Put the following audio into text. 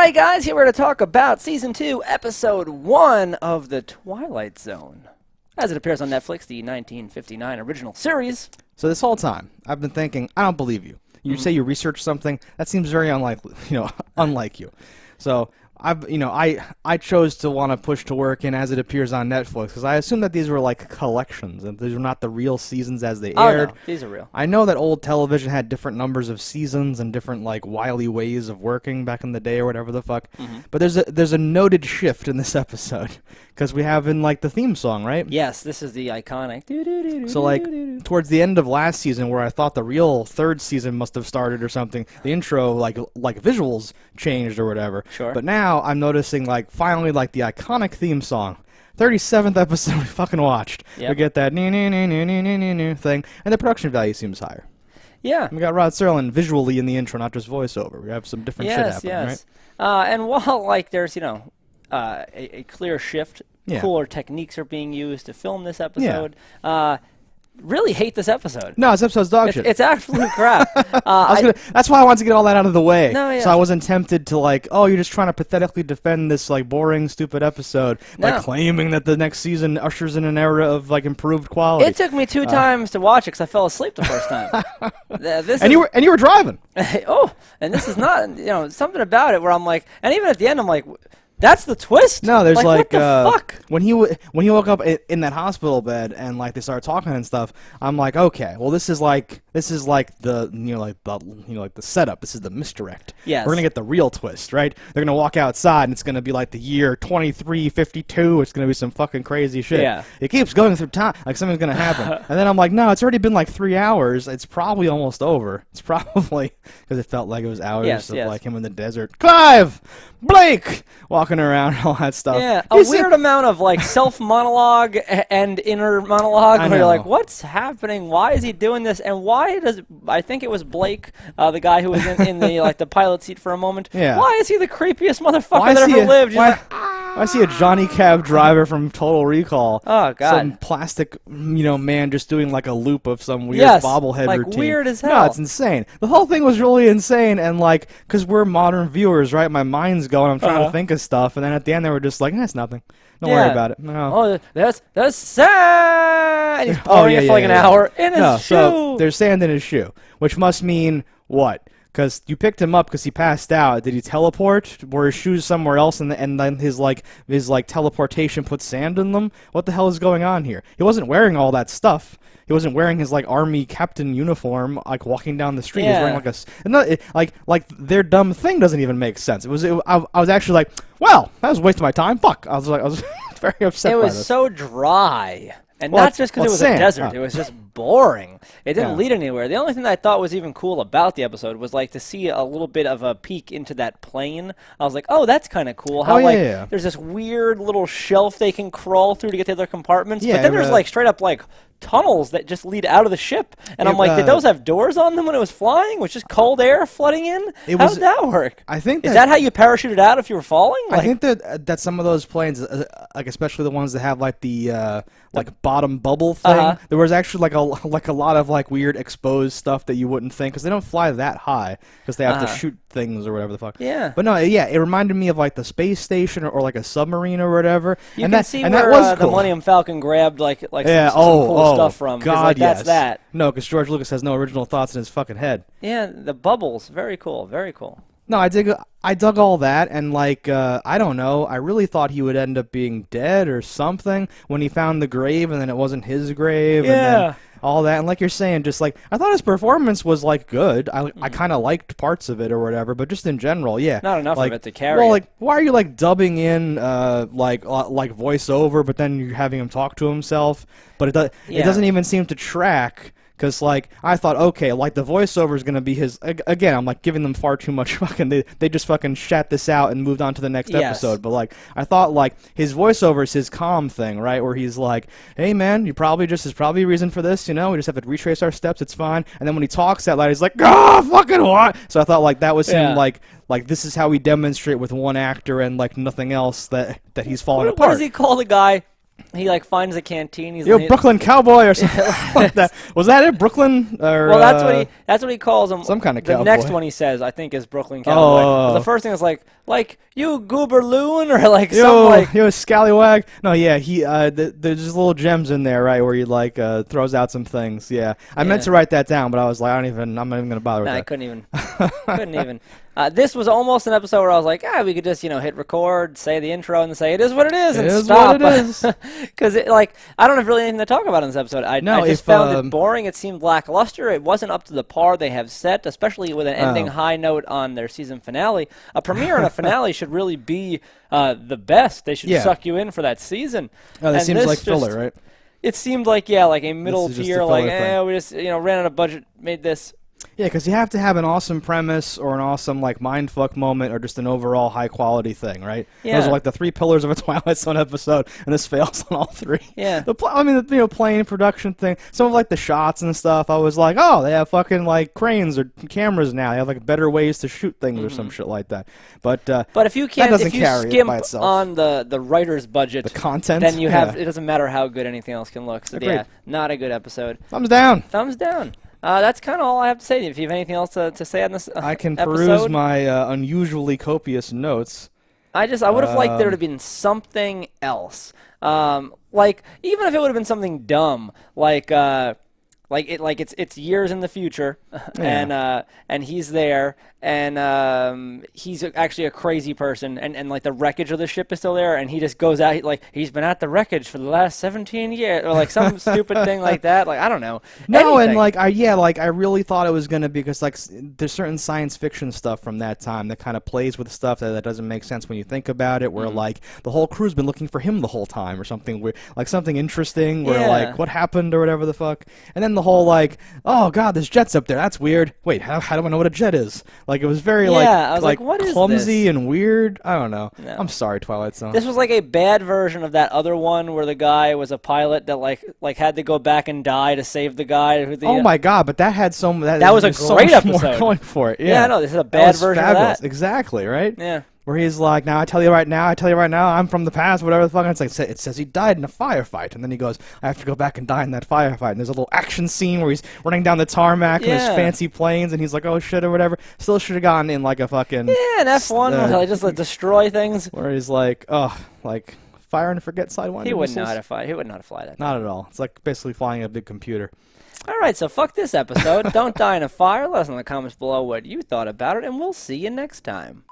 right, guys, here we're to talk about Season 2, Episode 1 of The Twilight Zone, as it appears on Netflix, the 1959 original series. So this whole time, I've been thinking, I don't believe you. You say you researched something, that seems very unlikely, unlike you. So I chose to want to push to work in as it appears on Netflix because I assumed that these were like collections and these were not the real seasons as they aired. Oh, no, these are real. I know that old television had different numbers of seasons and different like wily ways of working back in the day or whatever the fuck. But there's a noted shift in this episode because we have in like the theme song, right? Yes, this is the iconic. So like towards the end of last season, where I thought the real third season must have started or something, the intro like visuals changed or whatever. Sure. But now I'm noticing like finally like the iconic theme song. 37th episode we fucking watched. Yep. We get that thing, and the production value seems higher. Yeah. We got Rod Serling visually in the intro, not just voiceover. We have some different shit happening, right? And while like there's a clear shift, cooler techniques are being used to film this episode. Really hate this episode. No, this episode's dog shit. It's absolute crap. That's why I wanted to get all that out of the way. No, yeah. So I wasn't tempted to like, oh, you're just trying to pathetically defend this like boring, stupid episode by claiming that the next season ushers in an era of like improved quality. It took me 2 times to watch it because I fell asleep the first time. You were driving. And this is not something about it where I'm like, and even at the end I'm like, that's the twist? No, there's like what the fuck? When he woke up in that hospital bed and like they started talking and stuff, I'm like, okay, well this is like the the setup. This is the misdirect. Yes. We're gonna get the real twist, right? They're gonna walk outside and it's gonna be like the year 2352. It's gonna be some fucking crazy shit. Yeah. It keeps going through time, like something's gonna happen, and then I'm like, no, it's already been like 3 hours. It's probably almost over. It's probably because it felt like it was hours of like him in the desert. Clive, Blake, walking around and all that stuff. Yeah, a weird amount of like self-monologue and inner monologue where you're like, what's happening? Why is he doing this? And why does I think it was Blake, the guy who was in the like the pilot seat for a moment. Yeah. Why is he the creepiest motherfucker that ever lived? I see a Johnny Cab driver from Total Recall. Oh, God. Some plastic, man just doing like a loop of some weird bobblehead routine. Weird as hell. No, it's insane. The whole thing was really insane, and like, because we're modern viewers, right? My mind's going, I'm trying to think of stuff, and then at the end they were just like, it's nothing. Don't worry about it. No. Oh, that's sand! He's pouring it for like an hour in his shoe. So there's sand in his shoe, which must mean what? Because you picked him up because he passed out. Did he teleport? Were his shoes somewhere else, and then his teleportation put sand in them? What the hell is going on here? He wasn't wearing all that stuff. He wasn't wearing his like army captain uniform, like walking down the street. Yeah. He was wearing like their dumb thing doesn't even make sense. I was actually like, well, that was a waste of my time. Fuck. I was very upset. It by was this. so dry. And not just because it was a desert, it was just boring. It didn't lead anywhere. The only thing that I thought was even cool about the episode was like to see a little bit of a peek into that plane. I was like, oh, that's kind of cool. How there's this weird little shelf they can crawl through to get to other compartments. But then there's like straight up like tunnels that just lead out of the ship. And I'm like, did those have doors on them when it was flying? Was just cold air flooding in? How did that work? I think is that how you parachuted out if you were falling? I think that some of those planes, like especially the ones that have like the bottom bubble thing, there was actually like a lot of like weird exposed stuff that you wouldn't think because they don't fly that high because they have to shoot things or whatever the fuck. Yeah. But no, it reminded me of like the space station or like a submarine or whatever. You can see where the Millennium Falcon grabbed like some cool stuff from. God, that's that. No, because George Lucas has no original thoughts in his fucking head. Yeah, the bubbles, very cool, very cool. No, I dug all that, and like I don't know, I really thought he would end up being dead or something when he found the grave, and then it wasn't his grave, and then all that. And like you're saying, just like I thought his performance was like good. I kind of liked parts of it or whatever, but just in general, not enough like, of it to carry. Well, like why are you like dubbing in like voiceover, but then you're having him talk to himself, but it doesn't even seem to track. Because, like, I thought, okay, like, the voiceover is going to be his... Again, I'm, like, giving them far too much fucking... They just fucking shat this out and moved on to the next episode. But, like, I thought, like, his voiceover is his calm thing, right? Where he's like, hey, man, there's probably a reason for this, we just have to retrace our steps, it's fine. And then when he talks that loud, he's like, fucking what? So I thought, like, that was him, like, this is how we demonstrate with one actor and, like, nothing else that he's falling apart. What does he call the guy? he like finds a canteen. He's Yo, Brooklyn Cowboy or something like that. Was that it, Brooklyn? Or, well, that's what he calls him. Some kind of cowboy. The next one he says, I think, is Brooklyn Cowboy. But the first thing is like you goober loon or like some like yo scallywag. No, yeah, there's just little gems in there, right, where he like throws out some things. Yeah, I meant to write that down, but I was like, I'm not even gonna bother with that. I couldn't even. This was almost an episode where I was like, we could just, hit record, say the intro, and say it is what it is, and stop. It is what it is. Because I don't have really anything to talk about in this episode. I just found it boring. It seemed lackluster. It wasn't up to the par they have set, especially with an ending high note on their season finale. A premiere and a finale should really be the best. They should suck you in for that season. Oh, that seems like filler, right? It seemed like a middle tier, we just ran out of budget, made this. Yeah, because you have to have an awesome premise or an awesome mindfuck moment or just an overall high quality thing, right? Yeah. Those are like the three pillars of a Twilight Zone episode, and this fails on all three. Yeah. The plane production thing, some of the shots and stuff. I was like, oh, they have fucking cranes or cameras now. They have better ways to shoot things or some shit like that. But if you skimp on the writer's budget, the content, then you have it doesn't matter how good anything else can look. So not a good episode. Thumbs down. Thumbs down. That's kind of all I have to say. If you have anything else to say on this I can episode, peruse my unusually copious notes. I would have liked there to have been something else. Even if it would have been something dumb, it's years in the future, and he's there, and he's actually a crazy person, and the wreckage of the ship is still there, and he just goes out he's been at the wreckage for the last 17 years, or some stupid thing like that. I don't know. No, anything. and I really thought it was gonna be because there's certain science fiction stuff from that time that kind of plays with stuff that doesn't make sense when you think about it. Where the whole crew's been looking for him the whole time, or something weird, something interesting, where what happened or whatever the fuck, and then the whole oh god, there's jets up there. That's weird. Wait, how do I know what a jet is? It was very I was what is clumsy this? And weird. I don't know. No. I'm sorry, Twilight Zone. This was a bad version of that other one where the guy was a pilot that had to go back and die to save the guy. Oh my god, but that had that was a great episode. More going for it. Yeah, no, this is a bad version fabulous. of that. Exactly, right? Yeah. Where he's like, now I tell you right now, I'm from the past, whatever the fuck. And it's it says he died in a firefight. And then he goes, I have to go back and die in that firefight. And there's a little action scene where he's running down the tarmac and there's fancy planes. And he's like, oh shit, or whatever. Still should have gone in a fucking... Yeah, an F1 where they just destroy things. Where he's fire and forget Sidewinder. He wouldn't know how to fly. He wouldn't know how to fly that. Not at all. It's basically flying a big computer. All right, so fuck this episode. Don't die in a fire. Let us know in the comments below what you thought about it. And we'll see you next time.